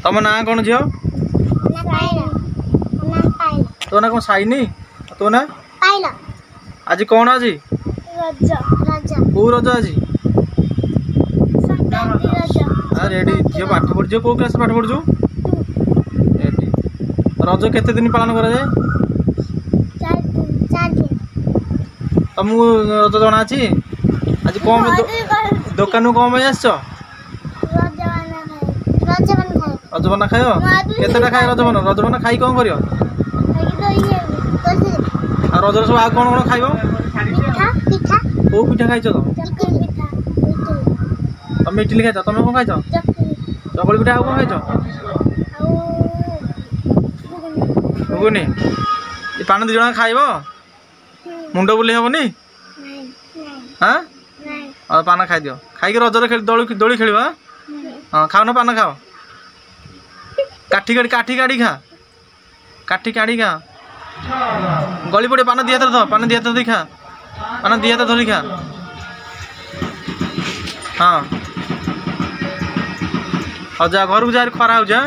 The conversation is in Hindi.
तुम ना कौन झील तो ना कौन साइनी तो ना आज कौन आज कौ रज आज रेडी झील पाठ पढ़ कौ क्लास पाठ पढ़ु रज केते दिन पालन करा जाए तुमको रज जना अच्छी आज कौन दुकान कौन आस रजबना खाय केतेटा खाए रजबना खाई कौन कर रजर सब आ कौन कौन खाइब कौ पिठा खाई तुम इडली खाई तुम कौन खाई चकली पिठा कौन खाई घुगुनी पान दी जन खाइब मुंड बुले हेनी हाँ पान खाई दियो खाई रजर दोली खेल हाँ खाओ ना पान खाओ काठी काढ़ी खा काठी काढ़ी खा गली पड़े पान दिया पान दिया धरी खा पान दिया धरी खा हाँ जा घर को जा खरा हो जा।